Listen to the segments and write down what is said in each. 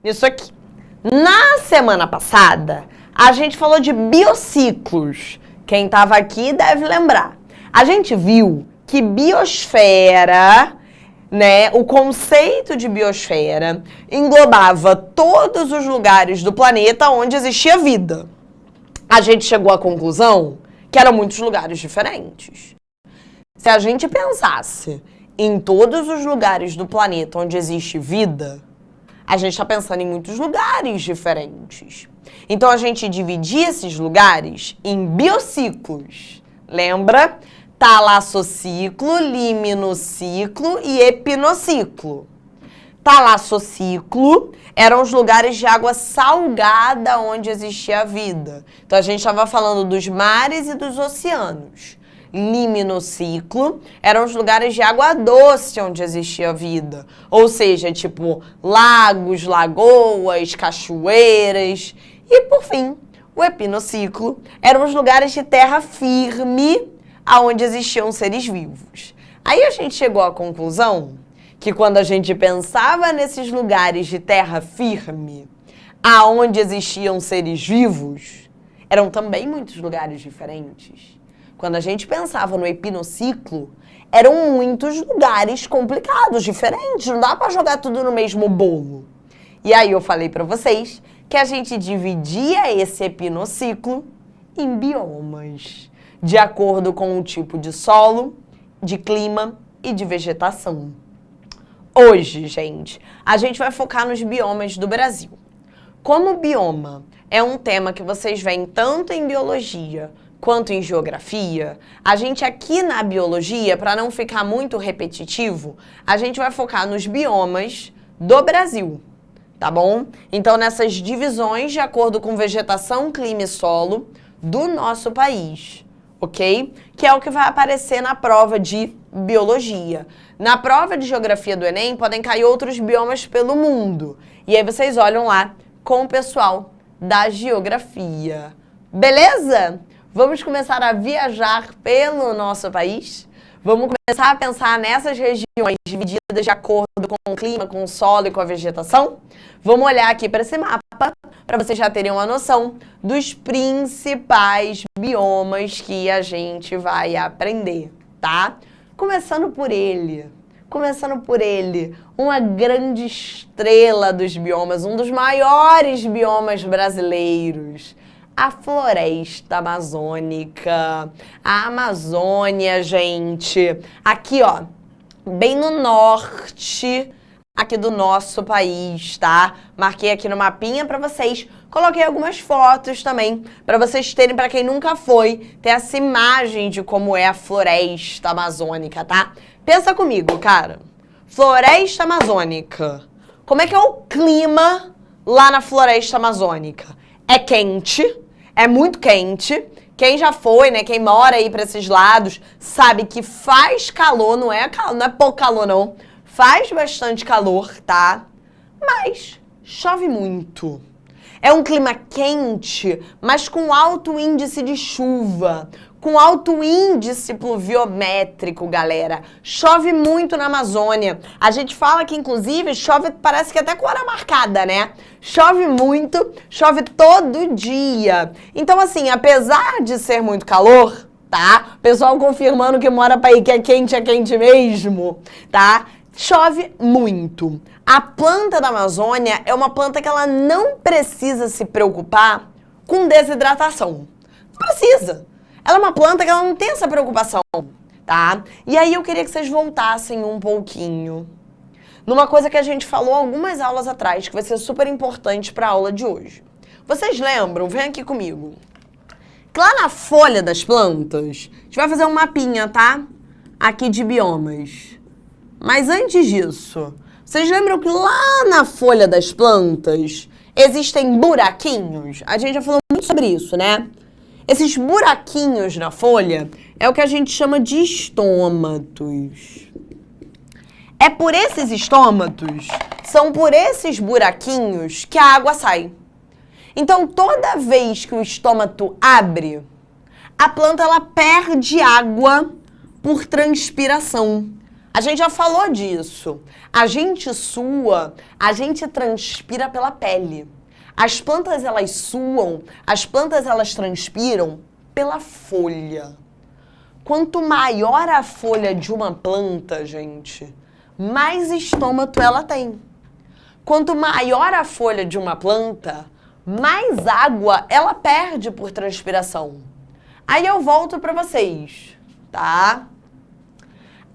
nisso aqui. Na semana passada, a gente falou de biociclos. Quem estava aqui deve lembrar. A gente viu que biosfera, né, o conceito de biosfera englobava todos os lugares do planeta onde existia vida. A gente chegou à conclusão que eram muitos lugares diferentes. Se a gente pensasse em todos os lugares do planeta onde existe vida, a gente está pensando em muitos lugares diferentes. Então, a gente dividia esses lugares em biociclos. Lembra? Talassociclo, liminociclo e epinociclo. Talassociclo eram os lugares de água salgada onde existia a vida. Então, a gente estava falando dos mares e dos oceanos. Liminociclo eram os lugares de água doce onde existia vida. Ou seja, tipo lagos, lagoas, cachoeiras. E, por fim, o epinociclo eram os lugares de terra firme aonde existiam seres vivos. Aí a gente chegou à conclusão que quando a gente pensava nesses lugares de terra firme aonde existiam seres vivos, eram também muitos lugares diferentes. Quando a gente pensava no epinociclo, eram muitos lugares complicados, diferentes. Não dá para jogar tudo no mesmo bolo. E aí eu falei para vocês que a gente dividia esse epinociclo em biomas, de acordo com o tipo de solo, de clima e de vegetação. Hoje, gente, a gente vai focar nos biomas do Brasil. Como bioma é um tema que vocês veem tanto em biologia quanto em geografia, a gente aqui na biologia, para não ficar muito repetitivo, a gente vai focar nos biomas do Brasil, tá bom? Então, nessas divisões de acordo com vegetação, clima e solo do nosso país, ok? Que é o que vai aparecer na prova de biologia. Na prova de geografia do Enem, podem cair outros biomas pelo mundo. E aí vocês olham lá com o pessoal da geografia. Beleza? Vamos começar a viajar pelo nosso país? Vamos começar a pensar nessas regiões divididas de acordo com o clima, com o solo e com a vegetação? Vamos olhar aqui para esse mapa, para vocês já terem uma noção dos principais biomas que a gente vai aprender, tá? Começando por ele, uma grande estrela dos biomas, um dos maiores biomas brasileiros. A floresta amazônica, a Amazônia, gente, aqui ó, bem no norte aqui do nosso país, tá? Marquei aqui no mapinha pra vocês, coloquei algumas fotos também, pra vocês terem, pra quem nunca foi, ter essa imagem de como é a floresta amazônica, tá? Pensa comigo, cara, floresta amazônica, como é que é o clima lá na floresta amazônica? É quente. É muito quente. Quem já foi, né? Quem mora aí pra esses lados sabe que faz calor, não é pouco calor, não. Faz bastante calor, tá? Mas chove muito. É um clima quente, mas com alto índice de chuva, com alto índice pluviométrico, galera. Chove muito na Amazônia. A gente fala que, inclusive, chove, parece que até com hora marcada, né? Chove muito, chove todo dia. Então, assim, apesar de ser muito calor, tá? Pessoal confirmando que mora pra aí que é quente mesmo, tá? Chove muito. A planta da Amazônia é uma planta que ela não precisa se preocupar com desidratação. Não precisa. Ela é uma planta que ela não tem essa preocupação, tá? E aí eu queria que vocês voltassem um pouquinho numa coisa que a gente falou algumas aulas atrás, que vai ser super importante para a aula de hoje. Vocês lembram? Vem aqui comigo. Que lá na folha das plantas, a gente vai fazer um mapinha, tá? Aqui de biomas. Mas antes disso, vocês lembram que lá na folha das plantas existem buraquinhos? A gente já falou muito sobre isso, né? Esses buraquinhos na folha é o que a gente chama de estômatos. É por esses estômatos, são por esses buraquinhos que a água sai. Então, toda vez que o estômato abre, a planta ela perde água por transpiração. A gente já falou disso. A gente sua, a gente transpira pela pele. As plantas, elas suam, as plantas, elas transpiram pela folha. Quanto maior a folha de uma planta, gente, mais estômago ela tem. Quanto maior a folha de uma planta, mais água ela perde por transpiração. Aí eu volto para vocês, tá?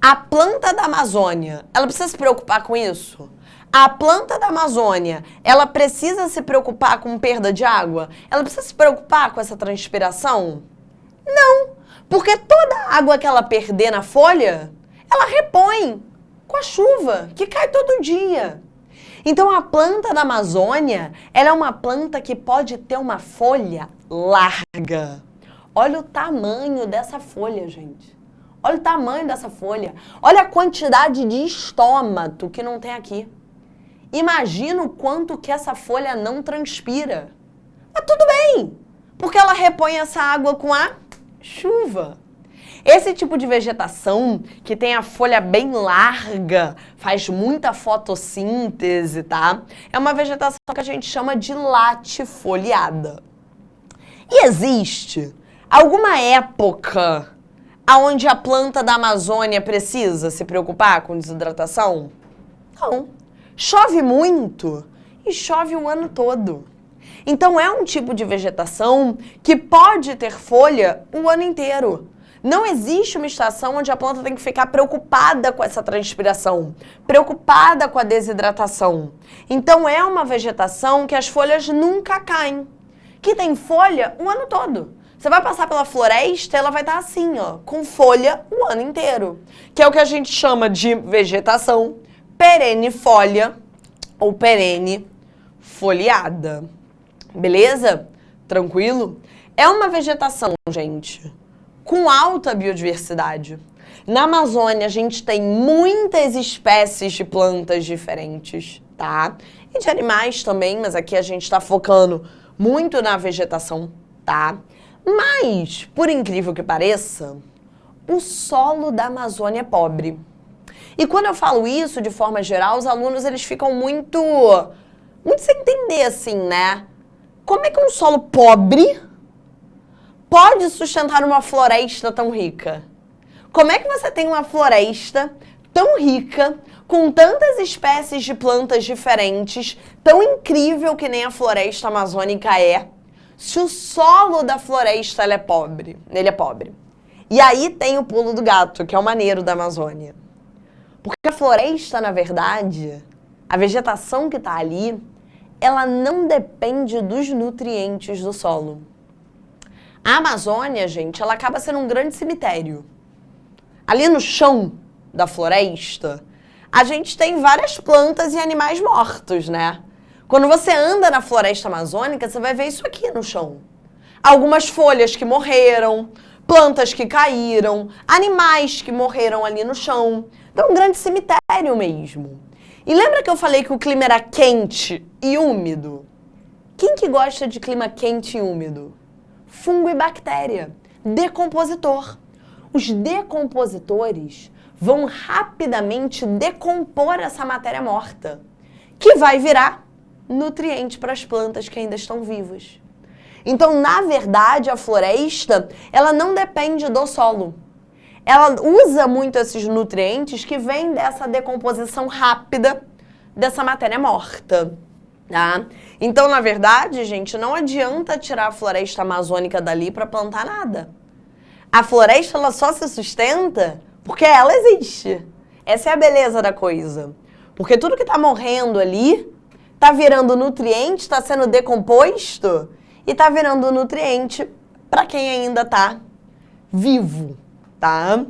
A planta da Amazônia, ela precisa se preocupar com isso? A planta da Amazônia, ela precisa se preocupar com perda de água? Ela precisa se preocupar com essa transpiração? Não, porque toda a água que ela perder na folha, ela repõe com a chuva, que cai todo dia. Então a planta da Amazônia, ela é uma planta que pode ter uma folha larga. Olha o tamanho dessa folha, gente. Olha o tamanho dessa folha. Olha a quantidade de estômago que não tem aqui. Imagina o quanto que essa folha não transpira. Mas tudo bem, porque ela repõe essa água com a chuva. Esse tipo de vegetação, que tem a folha bem larga, faz muita fotossíntese, tá? É uma vegetação que a gente chama de latifoliada. E existe alguma época onde a planta da Amazônia precisa se preocupar com desidratação? Não. Chove muito e chove o ano todo. Então é um tipo de vegetação que pode ter folha o ano inteiro. Não existe uma estação onde a planta tem que ficar preocupada com essa transpiração, preocupada com a desidratação. Então é uma vegetação que as folhas nunca caem, que tem folha o ano todo. Você vai passar pela floresta, ela vai estar assim, ó, com folha o ano inteiro, que é o que a gente chama de vegetação perennifólia ou perene foliada. Beleza? Tranquilo? É uma vegetação, gente, com alta biodiversidade. Na Amazônia, a gente tem muitas espécies de plantas diferentes, tá? E de animais também, mas aqui a gente está focando muito na vegetação, tá? Mas, por incrível que pareça, o solo da Amazônia é pobre. E quando eu falo isso, de forma geral, os alunos eles ficam muito sem entender, assim, né? Como é que um solo pobre pode sustentar uma floresta tão rica? Como é que você tem uma floresta tão rica, com tantas espécies de plantas diferentes, tão incrível que nem a floresta amazônica é, se o solo da floresta ele é pobre? E aí tem o pulo do gato, que é o maneiro da Amazônia. Porque a floresta, na verdade, a vegetação que está ali, ela não depende dos nutrientes do solo. A Amazônia, gente, ela acaba sendo um grande cemitério. Ali no chão da floresta, a gente tem várias plantas e animais mortos, né? Quando você anda na floresta amazônica, você vai ver isso aqui no chão. Algumas folhas que morreram, plantas que caíram, animais que morreram ali no chão. Então, um grande cemitério mesmo. E lembra que eu falei que o clima era quente e úmido? Quem que gosta de clima quente e úmido? Fungo e bactéria. Decompositor. Os decompositores vão rapidamente decompor essa matéria morta, que vai virar nutriente para as plantas que ainda estão vivas. Então, na verdade, a floresta, ela não depende do solo. Ela usa muito esses nutrientes que vêm dessa decomposição rápida dessa matéria morta, tá? Então, na verdade, gente, não adianta tirar a floresta amazônica dali para plantar nada. A floresta, ela só se sustenta porque ela existe. Essa é a beleza da coisa. Porque tudo que está morrendo ali está virando nutriente, está sendo decomposto e está virando nutriente para quem ainda está vivo, tá?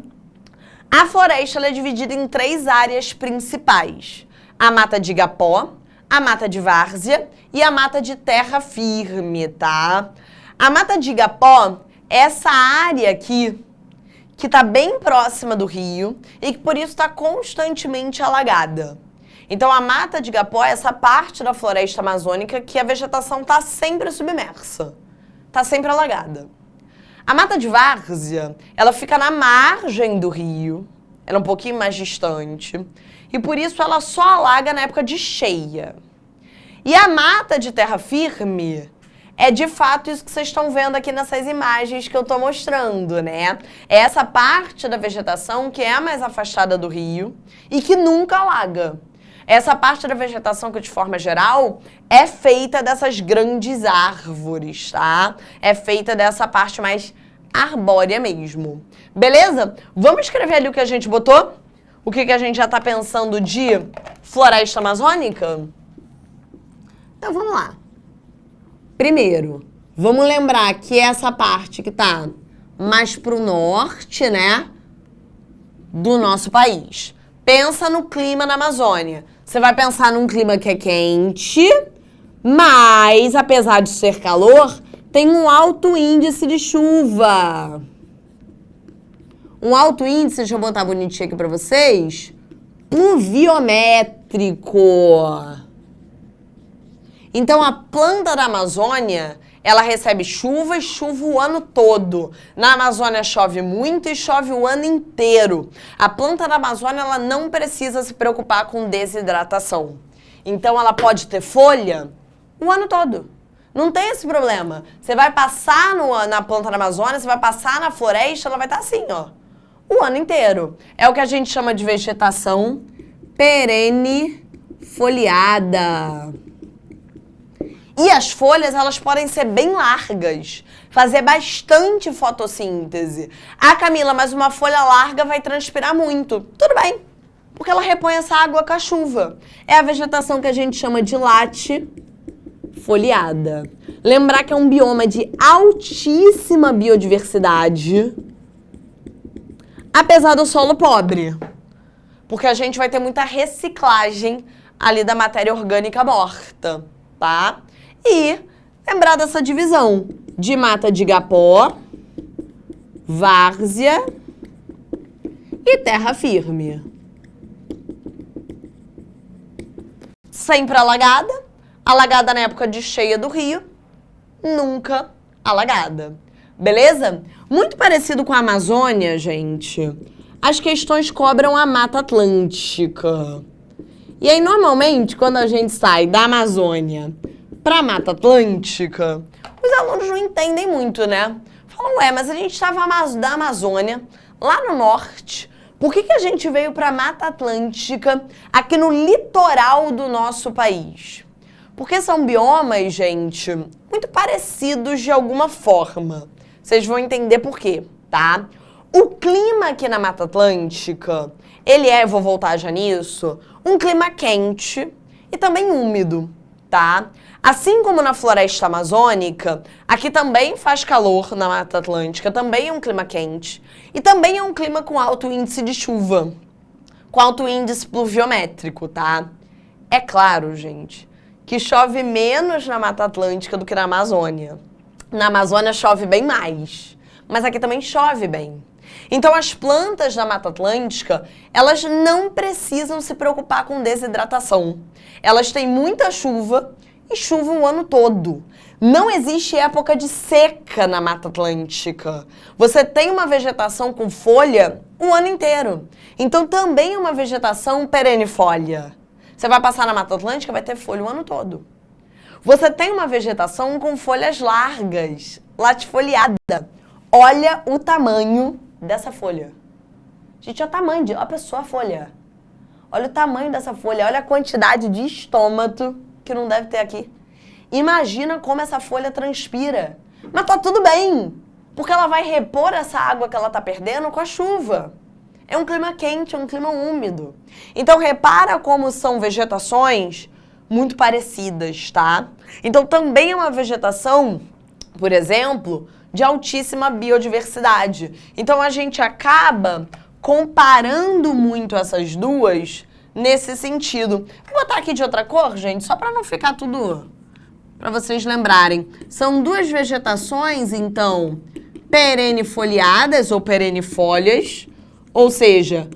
A floresta ela é dividida em 3 áreas principais. A mata de igapó, a mata de várzea e a mata de terra firme, tá? A mata de igapó é essa área aqui que está bem próxima do rio e que por isso está constantemente alagada. Então a mata de igapó é essa parte da floresta amazônica que a vegetação está sempre submersa, está sempre alagada. A mata de várzea, ela fica na margem do rio, ela é um pouquinho mais distante. E por isso ela só alaga na época de cheia. E a mata de terra firme é de fato isso que vocês estão vendo aqui nessas imagens que eu estou mostrando, né? É essa parte da vegetação que é a mais afastada do rio e que nunca alaga. Essa parte da vegetação que, de forma geral, é feita dessas grandes árvores, tá? É feita dessa parte mais arbórea mesmo. Beleza? Vamos escrever ali o que a gente botou? O que a gente já está pensando de floresta amazônica? Então, vamos lá. Primeiro, vamos lembrar que essa parte que está mais para o norte, né, do nosso país. Pensa no clima na Amazônia. Você vai pensar num clima que é quente, mas, apesar de ser calor, tem um alto índice de chuva. Um alto índice, deixa eu botar bonitinho aqui para vocês, pluviométrico. Então, a planta da Amazônia, ela recebe chuva e chuva o ano todo. Na Amazônia chove muito e chove o ano inteiro. A planta da Amazônia, ela não precisa se preocupar com desidratação. Então, ela pode ter folha o ano todo. Não tem esse problema. Você vai passar na planta da Amazônia, você vai passar na floresta, ela vai estar assim, ó, o ano inteiro. É o que a gente chama de vegetação perene foliada. E as folhas, elas podem ser bem largas, fazer bastante fotossíntese. Ah, Camila, mas uma folha larga vai transpirar muito. Tudo bem, porque ela repõe essa água com a chuva. É a vegetação que a gente chama de latifoliada. Lembrar que é um bioma de altíssima biodiversidade, apesar do solo pobre. Porque a gente vai ter muita reciclagem ali da matéria orgânica morta, tá? E lembrar dessa divisão de mata de igapó, várzea e terra firme. Sempre alagada, alagada na época de cheia do rio, nunca alagada. Beleza? Muito parecido com a Amazônia, gente, as questões cobram a Mata Atlântica. E aí, normalmente, quando a gente sai da Amazônia para a Mata Atlântica, os alunos não entendem muito, né? Falam, ué, mas a gente estava da Amazônia, lá no norte, por que a gente veio para a Mata Atlântica, aqui no litoral do nosso país? Porque são biomas, gente, muito parecidos de alguma forma. Vocês vão entender por quê, tá? O clima aqui na Mata Atlântica, ele é, vou voltar já nisso, um clima quente e também úmido, tá? Assim como na floresta amazônica, aqui também faz calor na Mata Atlântica, também é um clima quente e também é um clima com alto índice de chuva, com alto índice pluviométrico, tá? É claro, gente, que chove menos na Mata Atlântica do que na Amazônia. Na Amazônia chove bem mais, mas aqui também chove bem. Então, as plantas da Mata Atlântica, elas não precisam se preocupar com desidratação. Elas têm muita chuva e chuva o ano todo. Não existe época de seca na Mata Atlântica. Você tem uma vegetação com folha o ano inteiro. Então, também é uma vegetação perenifolia. Você vai passar na Mata Atlântica, vai ter folha o ano todo. Você tem uma vegetação com folhas largas, latifoliada. Olha o tamanho dessa folha. Gente, olha o tamanho, olha a pessoa, a folha. Olha o tamanho dessa folha, olha a quantidade de estômato que não deve ter aqui. Imagina como essa folha transpira. Mas tá tudo bem, porque ela vai repor essa água que ela tá perdendo com a chuva. É um clima quente, é um clima úmido. Então, repara como são vegetações muito parecidas, tá? Então, também é uma vegetação, por exemplo, de altíssima biodiversidade. Então, a gente acaba comparando muito essas duas nesse sentido. Vou botar aqui de outra cor, gente, só para não ficar tudo... para vocês lembrarem. São duas vegetações, então, perennifoliadas ou perennifólias, ou seja,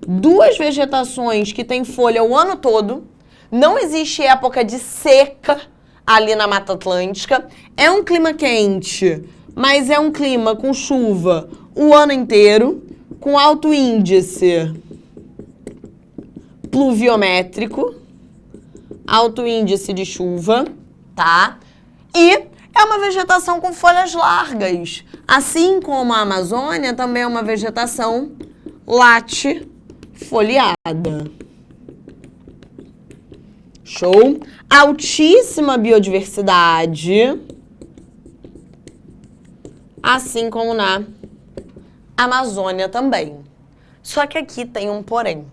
duas vegetações que têm folha o ano todo. Não existe época de seca ali na Mata Atlântica. É um clima quente, mas é um clima com chuva o ano inteiro, com alto índice pluviométrico, alto índice de chuva, tá? E é uma vegetação com folhas largas. Assim como a Amazônia, também é uma vegetação latifoliada. Show? Altíssima biodiversidade, assim como na Amazônia também. Só que aqui tem um porém.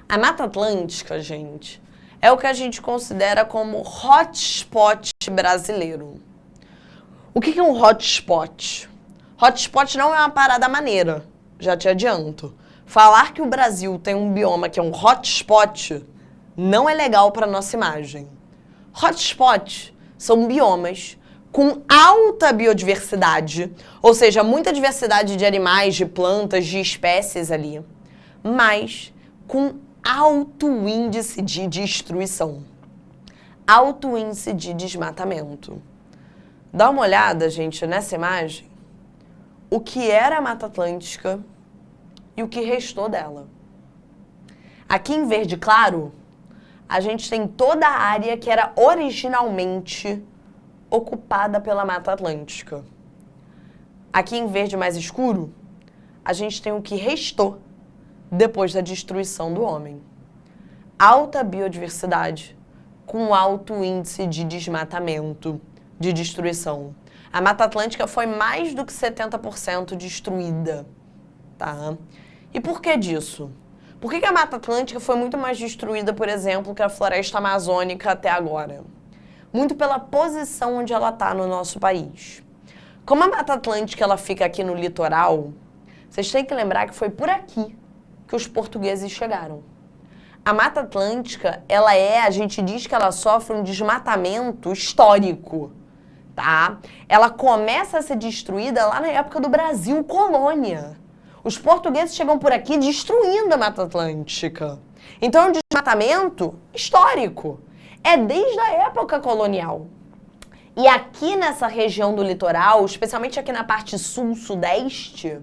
A Mata Atlântica, gente, é o que a gente considera como hotspot brasileiro. O que é um hotspot? Hotspot não é uma parada maneira, já te adianto. Falar que o Brasil tem um bioma que é um hotspot não é legal para nossa imagem. Hotspot são biomas com alta biodiversidade, ou seja, muita diversidade de animais, de plantas, de espécies ali, mas com alto índice de destruição, alto índice de desmatamento. Dá uma olhada, gente, nessa imagem, o que era a Mata Atlântica e o que restou dela. Aqui em verde claro, a gente tem toda a área que era originalmente ocupada pela Mata Atlântica. Aqui em verde mais escuro, a gente tem o que restou depois da destruição do homem. Alta biodiversidade com alto índice de desmatamento, de destruição. A Mata Atlântica foi mais do que 70% destruída, tá? E por que disso? Por que a Mata Atlântica foi muito mais destruída, por exemplo, que a floresta amazônica até agora? Muito pela posição onde ela está no nosso país. Como a Mata Atlântica ela fica aqui no litoral, vocês têm que lembrar que foi por aqui que os portugueses chegaram. A Mata Atlântica, a gente diz que ela sofre um desmatamento histórico, tá? Ela começa a ser destruída lá na época do Brasil colônia. Os portugueses chegam por aqui destruindo a Mata Atlântica. Então é um desmatamento histórico. É desde a época colonial. E aqui nessa região do litoral, especialmente aqui na parte sul-sudeste,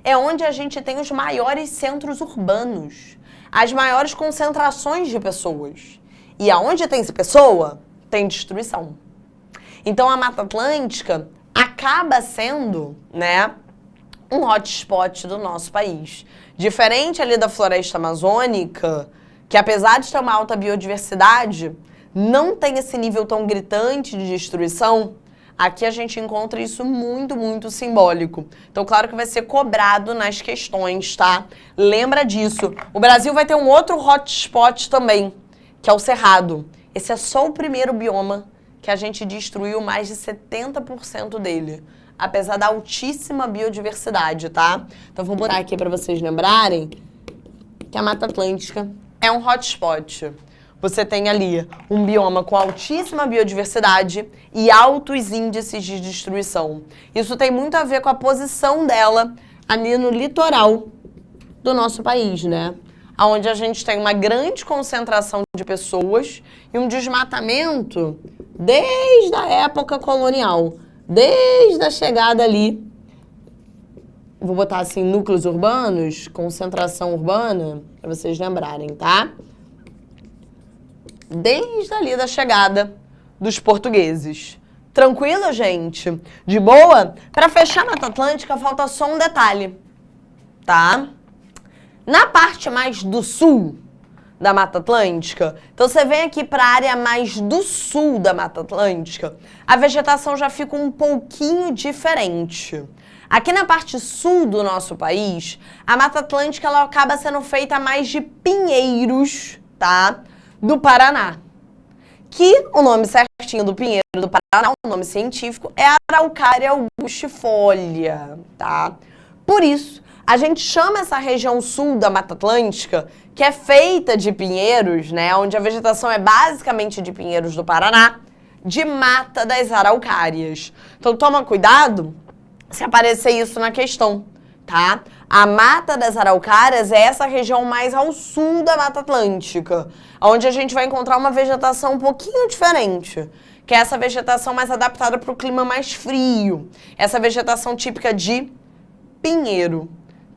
é onde a gente tem os maiores centros urbanos, as maiores concentrações de pessoas. E aonde tem pessoa, tem destruição. Então a Mata Atlântica acaba sendo, né, um hotspot do nosso país. Diferente ali da floresta amazônica, que apesar de ter uma alta biodiversidade, não tem esse nível tão gritante de destruição, aqui a gente encontra isso muito, muito simbólico. Então, claro que vai ser cobrado nas questões, tá? Lembra disso. O Brasil vai ter um outro hotspot também, que é o Cerrado. Esse é só o primeiro bioma que a gente destruiu mais de 70% dele, apesar da altíssima biodiversidade, tá? Então, vou botar aqui para vocês lembrarem que a Mata Atlântica é um hotspot. Você tem ali um bioma com altíssima biodiversidade e altos índices de destruição. Isso tem muito a ver com a posição dela ali no litoral do nosso país, né? Onde a gente tem uma grande concentração de pessoas e um desmatamento desde a época colonial, desde a chegada ali, vou botar assim, núcleos urbanos, concentração urbana, para vocês lembrarem, tá? Desde ali da chegada dos portugueses. Tranquilo, gente? De boa? Para fechar a Mata Atlântica, falta só um detalhe, tá? Na parte mais do sul da Mata Atlântica, então você vem aqui para a área mais do sul da Mata Atlântica, a vegetação já fica um pouquinho diferente. Aqui na parte sul do nosso país, a Mata Atlântica ela acaba sendo feita mais de pinheiros, tá? Do Paraná, que o nome certinho do pinheiro do Paraná, o nome científico, é Araucária angustifolia, tá? Por isso, a gente chama essa região sul da Mata Atlântica, que é feita de pinheiros, né, onde a vegetação é basicamente de pinheiros do Paraná, de Mata das Araucárias. Então toma cuidado se aparecer isso na questão, tá? A Mata das Araucárias é essa região mais ao sul da Mata Atlântica, onde a gente vai encontrar uma vegetação um pouquinho diferente, que é essa vegetação mais adaptada para o clima mais frio, essa vegetação típica de pinheiro,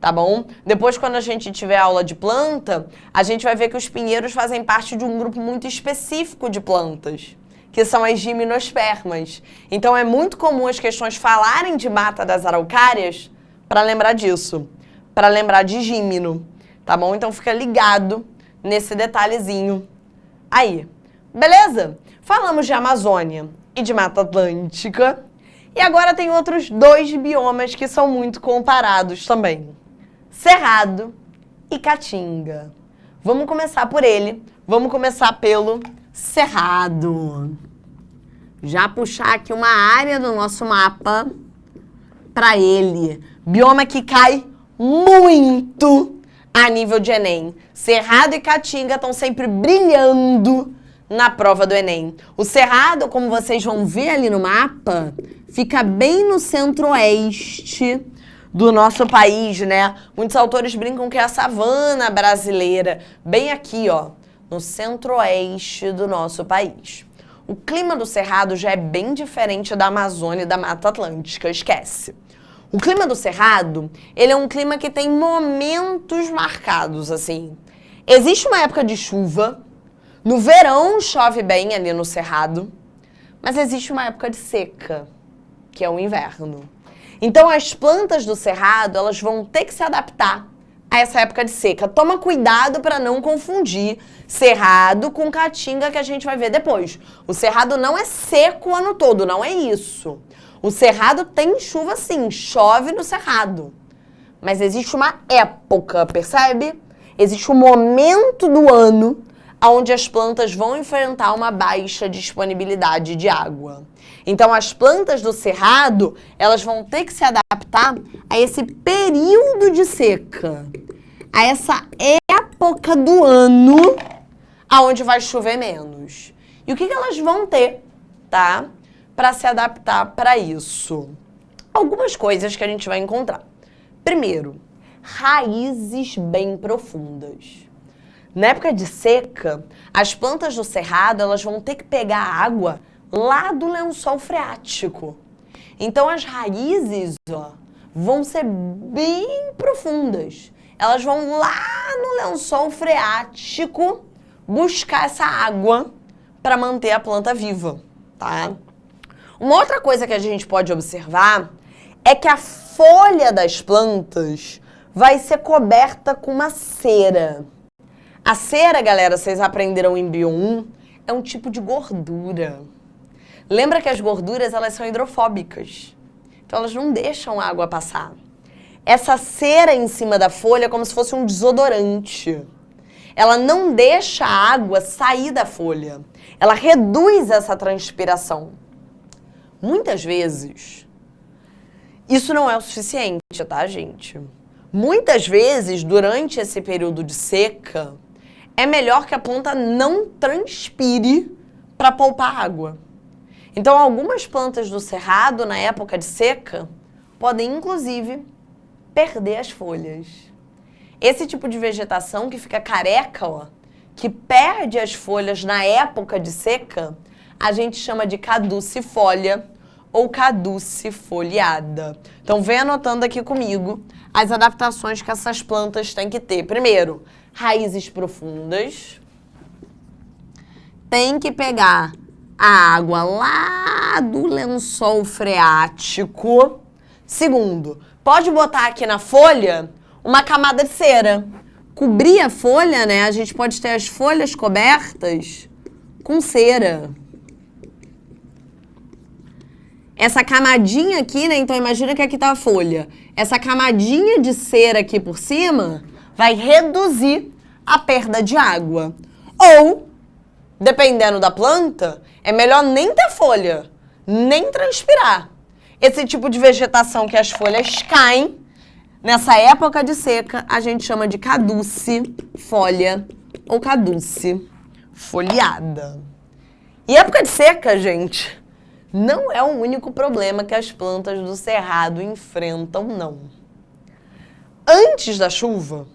tá bom? Depois, quando a gente tiver aula de planta, a gente vai ver que os pinheiros fazem parte de um grupo muito específico de plantas, que são as gimnospermas. Então, é muito comum as questões falarem de mata das araucárias para lembrar disso, para lembrar de gímino, tá bom? Então, fica ligado nesse detalhezinho aí. Beleza? Falamos de Amazônia e de Mata Atlântica. E agora tem outros dois biomas que são muito comparados também. Cerrado e Caatinga. Vamos começar por ele. Vamos começar pelo Cerrado. Já puxar aqui uma área do nosso mapa para ele. Bioma que cai muito a nível de Enem. Cerrado e Caatinga estão sempre brilhando na prova do Enem. O Cerrado, como vocês vão ver ali no mapa, fica bem no centro-oeste do nosso país, né? Muitos autores brincam que é a savana brasileira, bem aqui, ó, no centro-oeste do nosso país. O clima do Cerrado já é bem diferente da Amazônia e da Mata Atlântica, esquece. O clima do Cerrado, ele é um clima que tem momentos marcados, assim. Existe uma época de chuva, no verão chove bem ali no Cerrado, mas existe uma época de seca, que é o inverno. Então, as plantas do Cerrado, elas vão ter que se adaptar a essa época de seca. Toma cuidado para não confundir Cerrado com Caatinga, que a gente vai ver depois. O Cerrado não é seco o ano todo, não é isso. O Cerrado tem chuva sim, chove no Cerrado. Mas existe uma época, percebe? Existe um momento do ano onde as plantas vão enfrentar uma baixa disponibilidade de água. Então, as plantas do Cerrado, elas vão ter que se adaptar a esse período de seca, a essa época do ano onde vai chover menos. E o que elas vão ter, tá? Para se adaptar para isso. Algumas coisas que a gente vai encontrar. Primeiro, raízes bem profundas. Na época de seca, as plantas do Cerrado, elas vão ter que pegar água lá do lençol freático. Então, as raízes, ó, vão ser bem profundas. Elas vão lá no lençol freático buscar essa água para manter a planta viva, tá? Uma outra coisa que a gente pode observar é que a folha das plantas vai ser coberta com uma cera. A cera, galera, vocês aprenderam em Bio 1, é um tipo de gordura. Lembra que as gorduras, elas são hidrofóbicas. Então, elas não deixam a água passar. Essa cera em cima da folha é como se fosse um desodorante. Ela não deixa a água sair da folha. Ela reduz essa transpiração. Muitas vezes, isso não é o suficiente, tá, gente? Muitas vezes, durante esse período de seca, é melhor que a planta não transpire para poupar água. Então, algumas plantas do Cerrado, na época de seca, podem, inclusive, perder as folhas. Esse tipo de vegetação que fica careca, ó, que perde as folhas na época de seca, a gente chama de caducifólia ou caducifoliada. Então, vem anotando aqui comigo as adaptações que essas plantas têm que ter. Primeiro, raízes profundas. Tem que pegar a água lá do lençol freático. Segundo, pode botar aqui na folha uma camada de cera. Cobrir a folha, né? A gente pode ter as folhas cobertas com cera. Essa camadinha aqui, né? Então, imagina que aqui tá a folha. Essa camadinha de cera aqui por cima vai reduzir a perda de água. Ou, dependendo da planta, é melhor nem ter folha, nem transpirar. Esse tipo de vegetação que as folhas caem, nessa época de seca, a gente chama de caducifólia ou caducifoliada. E época de seca, gente, não é o único problema que as plantas do Cerrado enfrentam, não. Antes da chuva,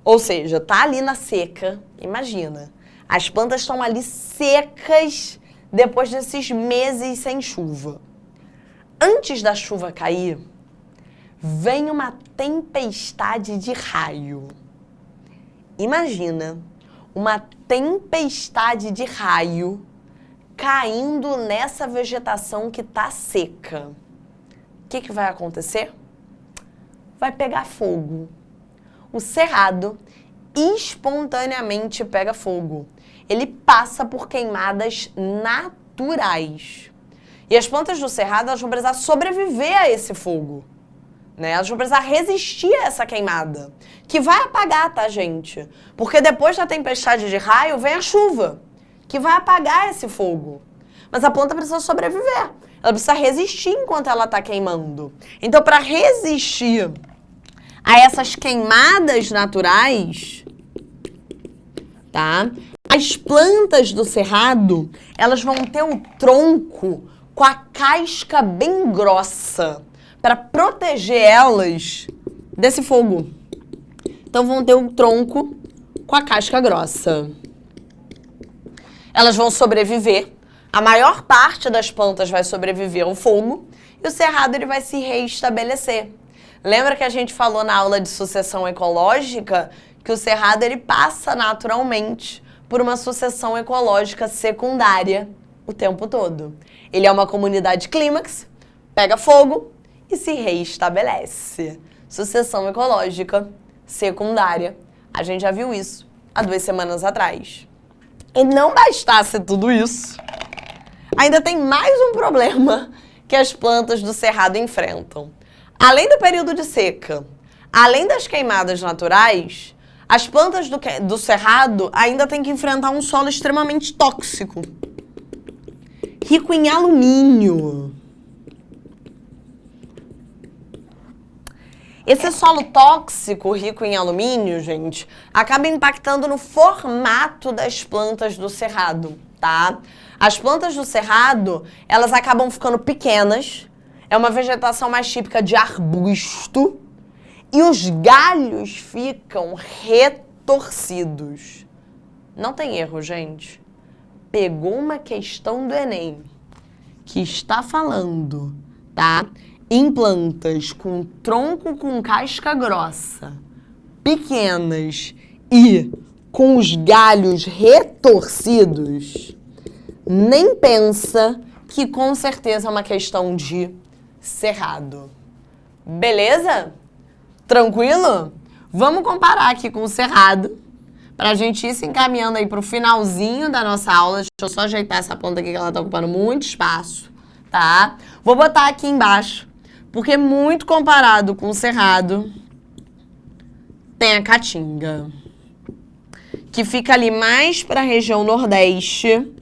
ou seja, tá ali na seca, imagina, as plantas estão ali secas depois desses meses sem chuva. Antes da chuva cair, vem uma tempestade de raio. Imagina uma tempestade de raio caindo nessa vegetação que está seca. O que vai acontecer? Vai pegar fogo. O cerrado espontaneamente pega fogo. Ele passa por queimadas naturais. E as plantas do cerrado, elas vão precisar sobreviver a esse fogo, né? Elas vão precisar resistir a essa queimada, que vai apagar, tá, gente? Porque depois da tempestade de raio vem a chuva, que vai apagar esse fogo. Mas a planta precisa sobreviver. Ela precisa resistir enquanto ela está queimando. Então, para resistir a essas queimadas naturais, tá? As plantas do cerrado, elas vão ter o tronco com a casca bem grossa para proteger elas desse fogo. Então, vão ter um tronco com a casca grossa. Elas vão sobreviver. A maior parte das plantas vai sobreviver ao fogo e o cerrado ele vai se reestabelecer. Lembra que a gente falou na aula de sucessão ecológica que o cerrado ele passa naturalmente por uma sucessão ecológica secundária o tempo todo. Ele é uma comunidade clímax, pega fogo e se reestabelece. Sucessão ecológica secundária. A gente já viu isso há 2 semanas atrás. E não bastasse tudo isso, ainda tem mais um problema que as plantas do cerrado enfrentam. Além do período de seca, além das queimadas naturais, as plantas do cerrado ainda têm que enfrentar um solo extremamente tóxico, rico em alumínio. Esse solo tóxico, rico em alumínio, gente, acaba impactando no formato das plantas do cerrado, tá? As plantas do cerrado, elas acabam ficando pequenas, é uma vegetação mais típica de arbusto, e os galhos ficam retorcidos. Não tem erro, gente. Pegou uma questão do Enem, que está falando, tá? Em plantas com tronco com casca grossa, pequenas e com os galhos retorcidos, nem pensa que com certeza é uma questão de cerrado. Beleza? Tranquilo? Vamos comparar aqui com o cerrado, pra gente ir se encaminhando aí pro finalzinho da nossa aula. Deixa eu só ajeitar essa planta aqui que ela tá ocupando muito espaço, tá? Vou botar aqui embaixo, porque muito comparado com o cerrado, tem a caatinga, que fica ali mais para a região nordeste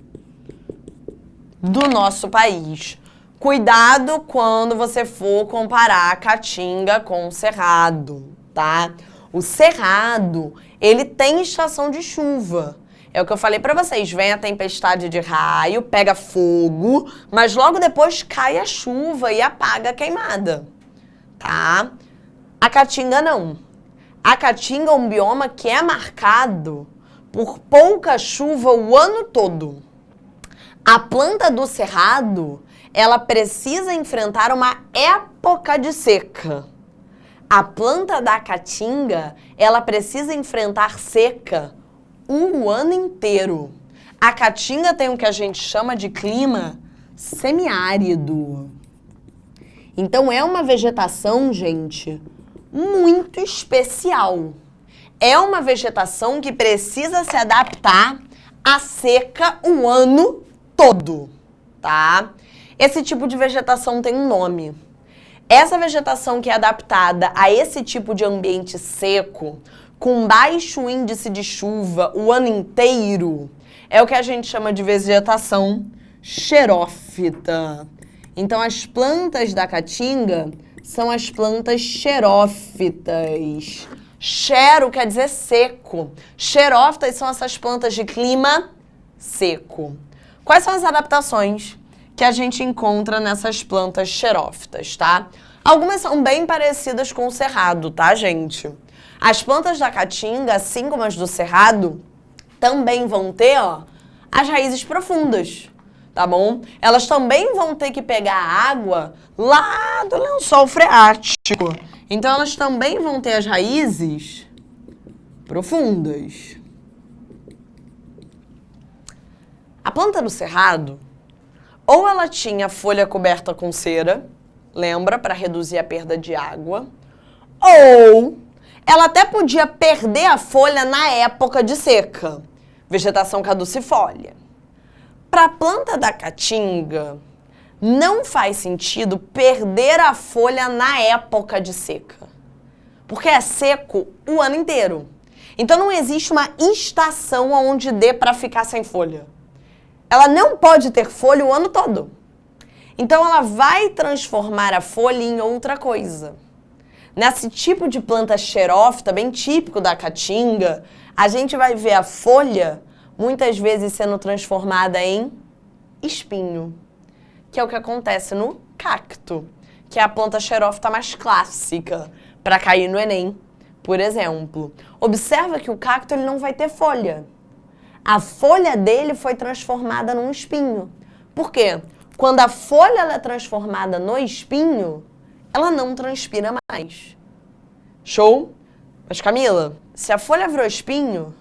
do nosso país. Cuidado quando você for comparar a caatinga com o cerrado, tá? O cerrado, ele tem estação de chuva. É o que eu falei pra vocês, vem a tempestade de raio, pega fogo, mas logo depois cai a chuva e apaga a queimada, tá? A caatinga não. A caatinga é um bioma que é marcado por pouca chuva o ano todo. A planta do cerrado, ela precisa enfrentar uma época de seca. A planta da caatinga, ela precisa enfrentar seca o ano inteiro. A caatinga tem o que a gente chama de clima semiárido. Então é uma vegetação, gente, muito especial. É uma vegetação que precisa se adaptar à seca o ano todo, tá? Esse tipo de vegetação tem um nome. Essa vegetação que é adaptada a esse tipo de ambiente seco, com baixo índice de chuva o ano inteiro, é o que a gente chama de vegetação xerófita. Então, as plantas da caatinga são as plantas xerófitas. Xero quer dizer seco. Xerófitas são essas plantas de clima seco. Quais são as adaptações que a gente encontra nessas plantas xerófitas, tá? Algumas são bem parecidas com o cerrado, tá, gente? As plantas da caatinga, assim como as do cerrado, também vão ter, ó, as raízes profundas. tá bom? Elas também vão ter que pegar água lá do lençol freático. Então, elas também vão ter as raízes profundas. A planta do cerrado, ou ela tinha folha coberta com cera, lembra, para reduzir a perda de água, ou ela até podia perder a folha na época de seca, vegetação caducifólia. Para a planta da caatinga, não faz sentido perder a folha na época de seca, porque é seco o ano inteiro. Então não existe uma estação onde dê para ficar sem folha. Ela não pode ter folha o ano todo. Então ela vai transformar a folha em outra coisa. Nesse tipo de planta xerófita, bem típico da caatinga, a gente vai ver a folha muitas vezes sendo transformada em espinho, que é o que acontece no cacto, que é a planta xerófita mais clássica para cair no Enem, por exemplo. Observa que o cacto ele não vai ter folha. A folha dele foi transformada num espinho. Por quê? Quando a folha ela é transformada no espinho, ela não transpira mais. Show? Mas Camila, se a folha virou espinho,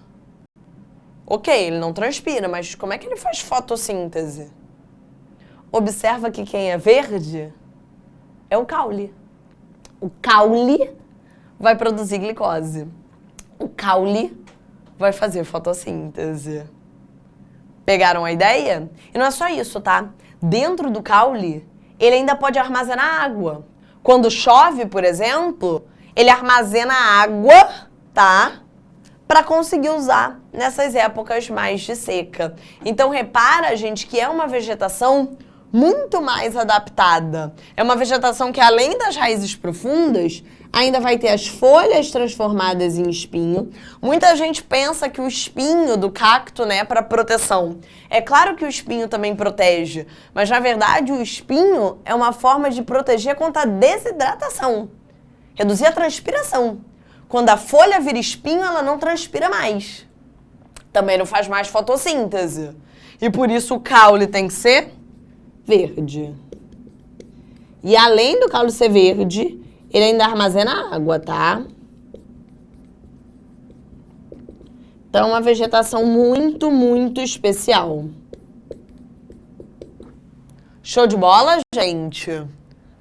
ok, ele não transpira, mas como é que ele faz fotossíntese? Observa que quem é verde é o caule. O caule vai produzir glicose. O caule vai fazer fotossíntese. Pegaram a ideia? E não é só isso, tá? Dentro do caule, ele ainda pode armazenar água. Quando chove, por exemplo, ele armazena água, tá? Para conseguir usar nessas épocas mais de seca. Então, repara, gente, que é uma vegetação muito mais adaptada. É uma vegetação que, além das raízes profundas, ainda vai ter as folhas transformadas em espinho. Muita gente pensa que o espinho do cacto, né, é para proteção. É claro que o espinho também protege, mas na verdade o espinho é uma forma de proteger contra a desidratação, reduzir a transpiração. Quando a folha vira espinho, ela não transpira mais. Também não faz mais fotossíntese. E por isso o caule tem que ser verde. E além do caule ser verde, ele ainda armazena água, tá? Então, é uma vegetação muito, muito especial. Show de bola, gente?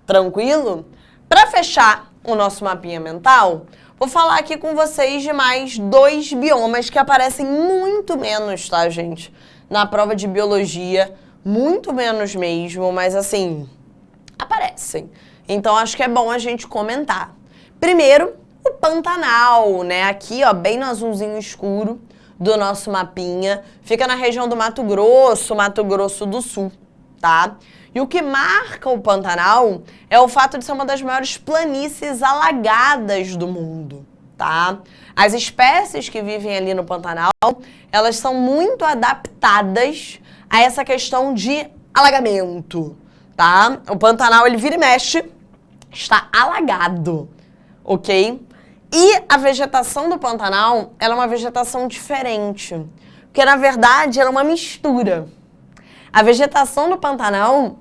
Tranquilo? Para fechar o nosso mapinha mental, vou falar aqui com vocês de mais 2 biomas que aparecem muito menos, tá, gente? Na prova de biologia, muito menos mesmo, mas assim, aparecem. Então, acho que é bom a gente comentar. Primeiro, o Pantanal, né? Aqui, ó, bem no azulzinho escuro do nosso mapinha. Fica na região do Mato Grosso do Sul, tá? E o que marca o Pantanal é o fato de ser uma das maiores planícies alagadas do mundo, tá? As espécies que vivem ali no Pantanal, elas são muito adaptadas a essa questão de alagamento, tá? O Pantanal, ele vira e mexe, está alagado, ok? E a vegetação do Pantanal, ela é uma vegetação diferente, porque na verdade ela é uma mistura. A vegetação do Pantanal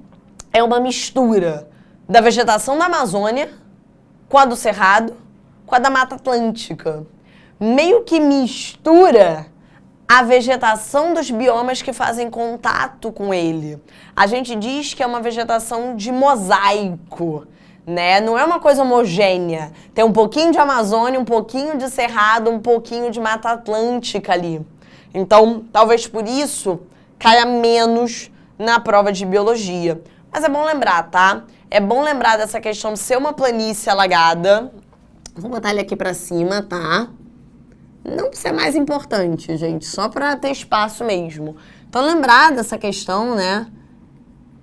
é uma mistura da vegetação da Amazônia com a do Cerrado, com a da Mata Atlântica. Meio que mistura a vegetação dos biomas que fazem contato com ele. A gente diz que é uma vegetação de mosaico, né? Não é uma coisa homogênea. Tem um pouquinho de Amazônia, um pouquinho de Cerrado, um pouquinho de Mata Atlântica ali. Então, talvez por isso, caia menos na prova de biologia. Mas é bom lembrar, tá? É bom lembrar dessa questão de ser uma planície alagada. Vou botar ele aqui pra cima, tá? Não pra ser mais importante, gente, só pra ter espaço mesmo. Então, lembrar dessa questão, né,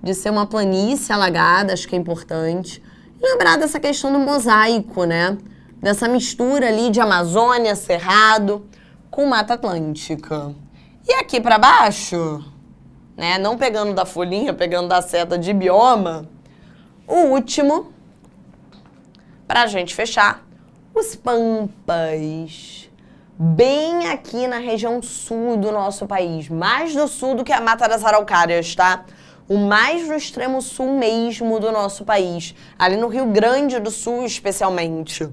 de ser uma planície alagada, acho que é importante. E lembrar dessa questão do mosaico, né, dessa mistura ali de Amazônia, Cerrado, com Mata Atlântica. E aqui pra baixo, né, não pegando da folhinha, pegando da seta de bioma, o último, pra gente fechar, os pampas. Bem aqui na região sul do nosso país, mais do sul do que a Mata das Araucárias, tá? o mais no extremo sul mesmo do nosso país, ali no Rio Grande do Sul especialmente.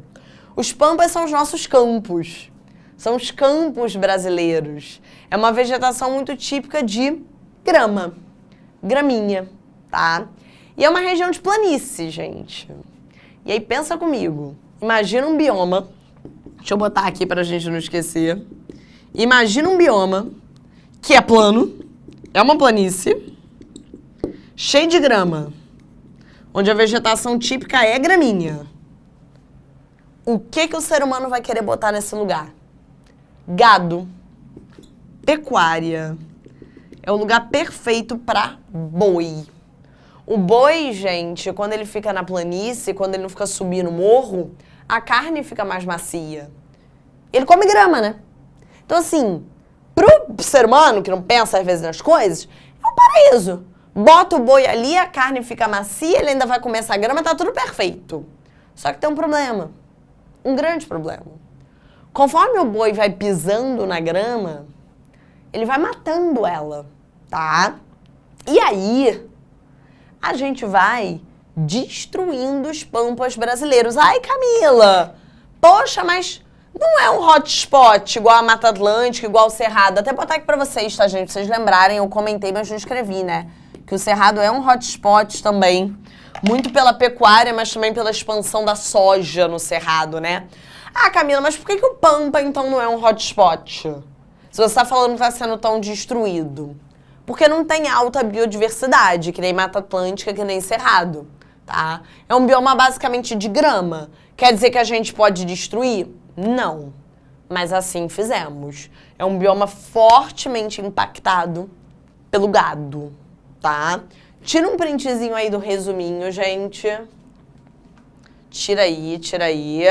Os pampas são os nossos campos, são os campos brasileiros. É uma vegetação muito típica de grama, graminha, tá? E é uma região de planície, gente. E aí pensa comigo, imagina um bioma, deixa eu botar aqui pra gente não esquecer. Imagina um bioma que é plano, é uma planície, cheio de grama, onde a vegetação típica é graminha. O que o ser humano vai querer botar nesse lugar? Gado, pecuária. É o lugar perfeito para boi. O boi, gente, quando ele fica na planície, quando ele não fica subindo o morro, a carne fica mais macia. Ele come grama, né? Então, assim, pro ser humano, que não pensa às vezes nas coisas, é um paraíso. Bota o boi ali, a carne fica macia, ele ainda vai comer essa grama, tá tudo perfeito. Só que tem um problema. Um grande problema. Conforme o boi vai pisando na grama, ele vai matando ela, tá? E aí, a gente vai destruindo os pampas brasileiros. Ai, Camila, poxa, mas não é um hotspot igual a Mata Atlântica, igual o Cerrado. Até botar aqui pra vocês, tá, gente? Pra vocês lembrarem, eu comentei, mas não escrevi, né? Que o Cerrado é um hotspot também. Muito pela pecuária, mas também pela expansão da soja no Cerrado, né? Ah, Camila, mas por que o Pampa, então, não é um hotspot? Se você tá falando que tá sendo tão destruído. Porque não tem alta biodiversidade, que nem Mata Atlântica, que nem Cerrado, tá? É um bioma basicamente de grama. Quer dizer que a gente pode destruir? Não. Mas assim fizemos. É um bioma fortemente impactado pelo gado, tá? Tira um printzinho aí do resuminho, gente. Tira aí, tira aí.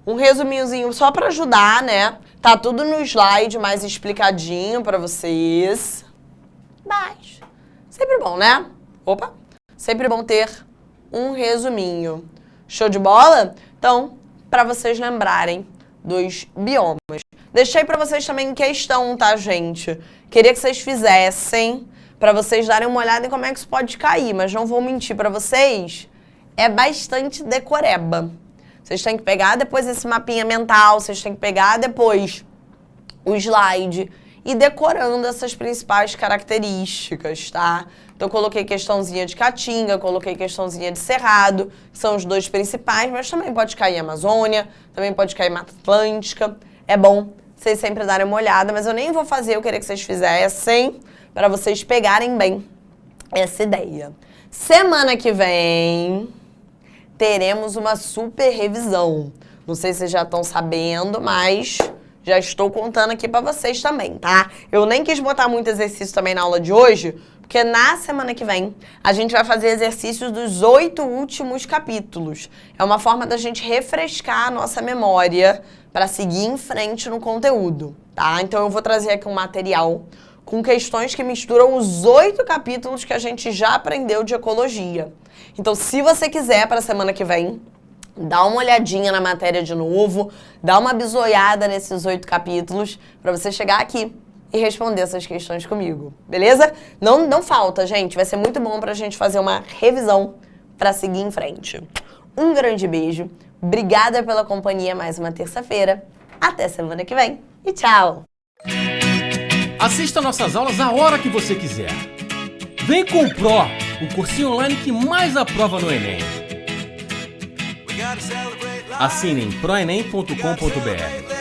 Um resuminhozinho só pra ajudar, né? Tá tudo no slide mais explicadinho pra vocês. Mas sempre bom, né? Opa! Sempre bom ter um resuminho. Show de bola? Então, pra vocês lembrarem dos biomas. Deixei pra vocês também questão, tá, gente? Queria que vocês fizessem pra vocês darem uma olhada em como é que isso pode cair, mas não vou mentir pra vocês, é bastante decoreba. Vocês têm que pegar depois esse mapinha mental, vocês têm que pegar depois o slide e decorando essas principais características, tá? Então, eu coloquei questãozinha de Caatinga, coloquei questãozinha de Cerrado, que são os dois principais, mas também pode cair Amazônia, também pode cair Mata Atlântica. É bom vocês sempre darem uma olhada, mas eu nem vou fazer, eu queria que vocês fizessem, para vocês pegarem bem essa ideia. Semana que vem teremos uma super revisão. Não sei se vocês já estão sabendo, mas já estou contando aqui para vocês também, tá? Eu nem quis botar muito exercício também na aula de hoje, porque na semana que vem a gente vai fazer exercícios dos 8 últimos capítulos. É uma forma da gente refrescar a nossa memória para seguir em frente no conteúdo, tá? Então eu vou trazer aqui um material com questões que misturam os 8 capítulos que a gente já aprendeu de ecologia. Então, se você quiser, para a semana que vem, dá uma olhadinha na matéria de novo, dá uma bisoiada nesses 8 capítulos, para você chegar aqui e responder essas questões comigo, beleza? Não falta, gente. Vai ser muito bom para a gente fazer uma revisão para seguir em frente. Um grande beijo. Obrigada pela companhia mais uma terça-feira. Até semana que vem e tchau! Assista nossas aulas a hora que você quiser. Vem com o Pro, o cursinho online que mais aprova no Enem. Assine em proenem.com.br.